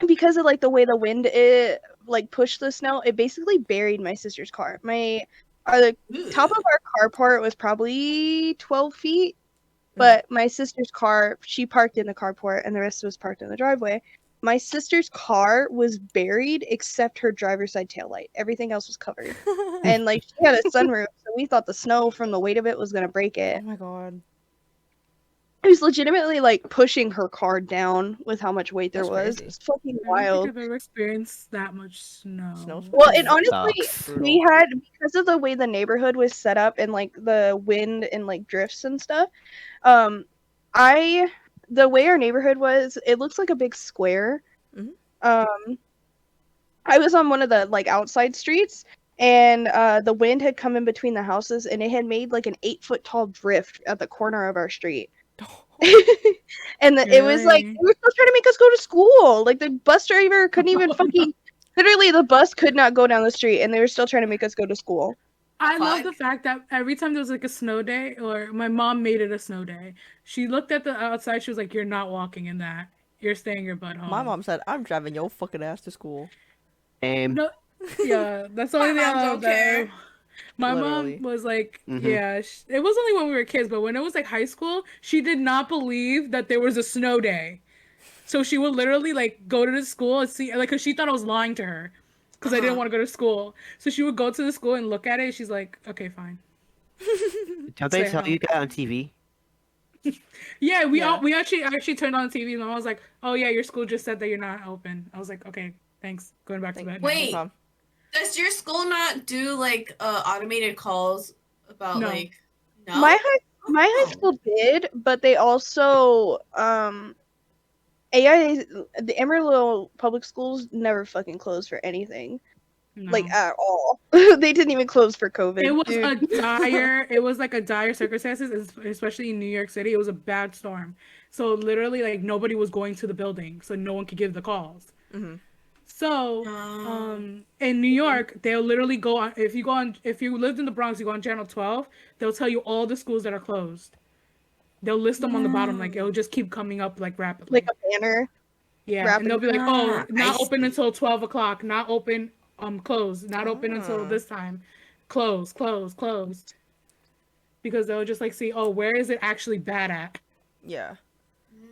because of like the way the wind it like pushed the snow, it basically buried my sister's car. The top of our carport was probably 12 feet, but my sister's car, she parked in the carport and the rest was parked in the driveway. My sister's car was buried except her driver's side taillight. Everything else was covered. And like she had a sunroof, so we thought the snow from the weight of it was gonna break Oh it. my god. It was legitimately like pushing her car down with how much weight there That's was. crazy. It's fucking I don't think wild. I've ever experienced that much snow. Snow's Well, fucking and honestly, Sucks. we had, because of the way the neighborhood was set up and like the wind and like drifts and stuff, the way our neighborhood was, it looks like a big square. Mhm. I was on one of the like outside streets, and the wind had come in between the houses, and it had made like an 8-foot tall drift at the corner of our street. And it was like Really? they were still trying to make us go to school. Like the bus driver couldn't even fucking. Literally, the bus could not go down the street, and they were still trying to make us go to school. I love the Fuck. fact that every time there was like a snow day, or my mom made it a snow day, she looked at the outside. She was like, "You're not walking in that. You're staying your butt home." My mom said, "I'm driving your fucking ass to school." No, yeah, that's the only My thing I mom love. don't care. My Literally. mom was like, Mhm. yeah, it was only when we were kids, but when it was like high school, she did not believe that there was a snow day. So she would literally like go to the school and see, like, cause she thought I was lying to her, cause I didn't Uh-huh. want to go to school. So she would go to the school and look at it. And she's like, okay, fine. Don't they Say tell how. you that on TV? Yeah, Yeah. we actually turned on the TV and I was like, oh yeah, your school just said that you're not open. I was like, okay, thanks, going back to bed. now." Wait. Mom. Does your school not do like automated calls about No. like no? My high Oh. school did, but they also AI the Amarillo public schools never fucking closed for anything. like No. at all. They didn't even close for COVID. It was dude. it was like a dire circumstances, especially in New York City. It was a bad storm. So literally like nobody was going to the building, so no one could give the calls. Mhm. So, in New York, they'll literally go on if you lived in the Bronx, you go on Channel 12, they'll tell you all the schools that are closed. They'll list them on the bottom, like it'll just keep coming up like Like rapidly. a banner. Yeah, and they'll be like, "Oh, I not open see. until 12 o'clock. Not open, closed. Not open until Ah. this time. Closed." Because they'll just like see, oh, where is it actually bad at? Yeah.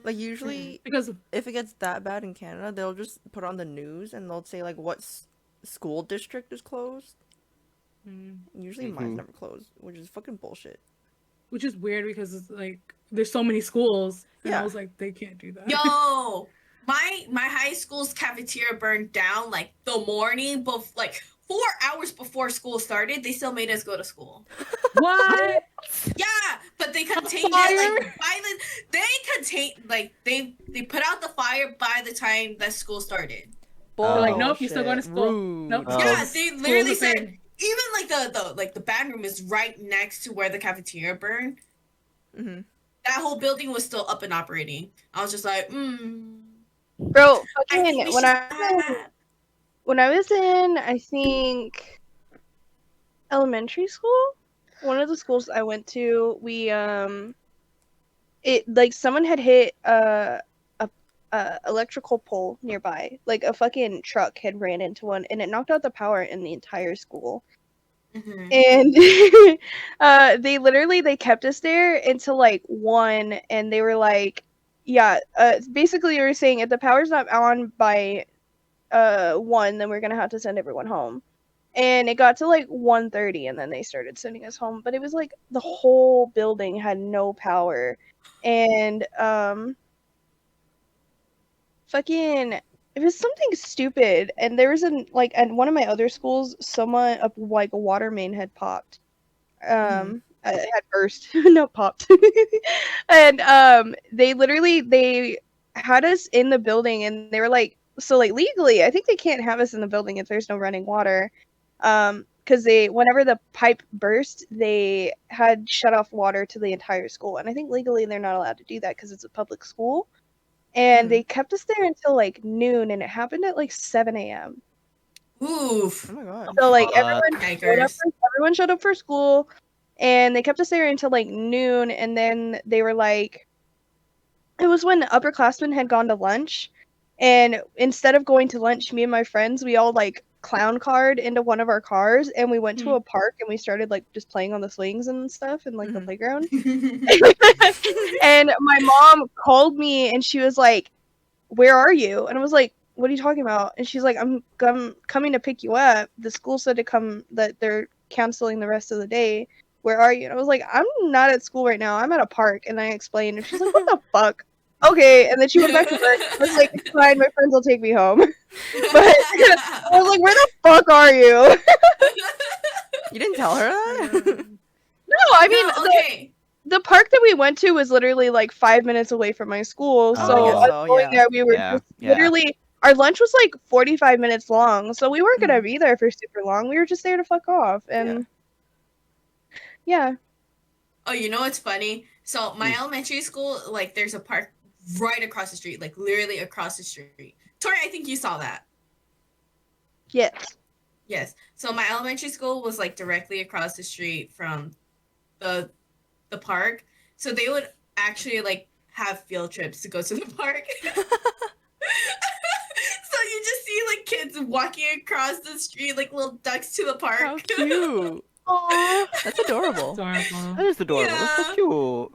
Like usually, Because if it gets that bad in Canada, they'll just put on the news and they'll say like what school district is closed. Usually mine's never closed, which is fucking bullshit. which is weird because it's like there's so many schools, and I Yeah. was like, they can't do that. Yo, my high school's cafeteria burned down like the morning, like 4 hours before school started. They still made us go to school. What? Yeah, but they contained fire? it like by the they put out the fire by the time that school started. They're like, nope, Bullshit. you're still going to school. Rude. Nope. Oh. Yeah, they literally School's said open. even like the band room is right next to where the cafeteria burned. Mhm. That whole building was still up and operating. I was just like, Bro, I think fucking we when should I was in, I think, elementary school, one of the schools I went to, we it like someone had hit a electrical pole nearby. Like a fucking truck had ran into one and it knocked out the power in the entire school. And they kept us there until like 1, and they were like, yeah, basically they were saying if the power's not on by 1, then we're gonna have to send everyone home. And it got to like 1:30 and then they started sending us home, but it was like the whole building had no power. And fucking it was something stupid, and there was at one of my other schools, someone like a water main had popped. It had burst, not popped. And they had us in the building, and they were like, so like legally, I think they can't have us in the building if there's no running water. Because whenever the pipe burst, they had shut off water to the entire school, and I think legally they're not allowed to do that because it's a public school. And they kept us there until like noon, and it happened at like 7 a.m. Oof. Oh my god. So like Tigers. everyone showed up for school, and they kept us there until like noon, and then they were like, it was when upperclassmen had gone to lunch, and instead of going to lunch, me and my friends, we all like clown carred into one of our cars, and we went to a park, and we started like just playing on the swings and stuff in like the playground. And my mom called me, and she was like, "Where are you?" And I was like, "What are you talking about?" And she's like, I'm coming to pick you up. The school said to come, that they're canceling the rest of the day. Where are you? And I was like, I'm not at school right now. I'm at a park. And I explained, and she's like, what the fuck? Okay. And then she went back to work. I was like, it's fine. My friends will take me home. But I was like, where the fuck are you? You didn't tell her that? No, I mean, No, okay. the park that we went to was literally like 5 minutes away from my school. Oh, So I guess us so, going yeah. there, we were Yeah, just yeah. literally, our lunch was like 45 minutes long. So we weren't going to be there for super long. We were just there to fuck off. And yeah. Oh, you know what's funny? So my elementary school, like, there's a park right across the street, like literally across the street. Tori, I think you saw that. Yes. Yes. So my elementary school was like directly across the street from the park. So they would actually like have field trips to go to the park. So you just see like kids walking across the street like little ducks to the park. How cute. Aww. That's adorable. Adorable. That is adorable. That's so cute.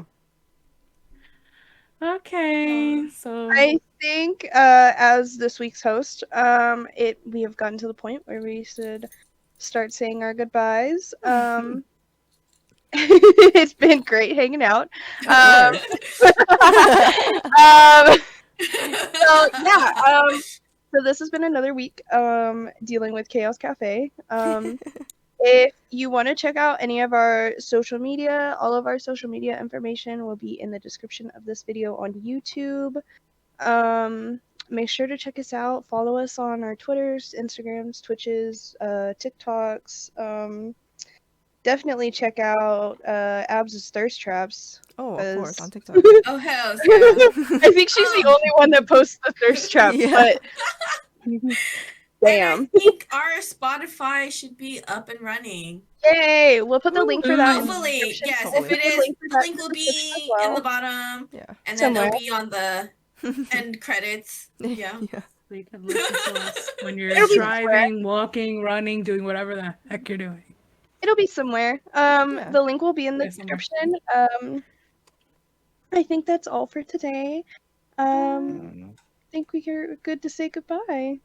Okay, so I think as this week's host, we have gotten to the point where we should start saying our goodbyes. It's been great hanging out. So this has been another week dealing with Chaos Cafe. If you want to check out any of our social media, all of our social media information will be in the description of this video on YouTube. make sure to check us out. Follow us on our Twitters, Instagrams, Twitches, TikToks. Definitely check out Abs' Thirst Traps. Oh, of course, 'cause on TikTok. Oh hells yeah. I think she's the only one that posts the thirst traps, Yeah. but And damn. I think our Spotify should be up and running. Yay! We'll put the link for that in the Hopefully, description. yes. Hopefully. If it Put the is, link for the that link in will the description as be in the well. bottom, Yeah. and then Somewhere. it'll be on the end credits. Yeah. Yeah. So you can listen to us when you're It'll be driving, walking, running, doing whatever the heck you're doing. It'll be somewhere. Yeah. The link will be in the Yeah, somewhere. description. I think that's all for today. I think we're good to say goodbye.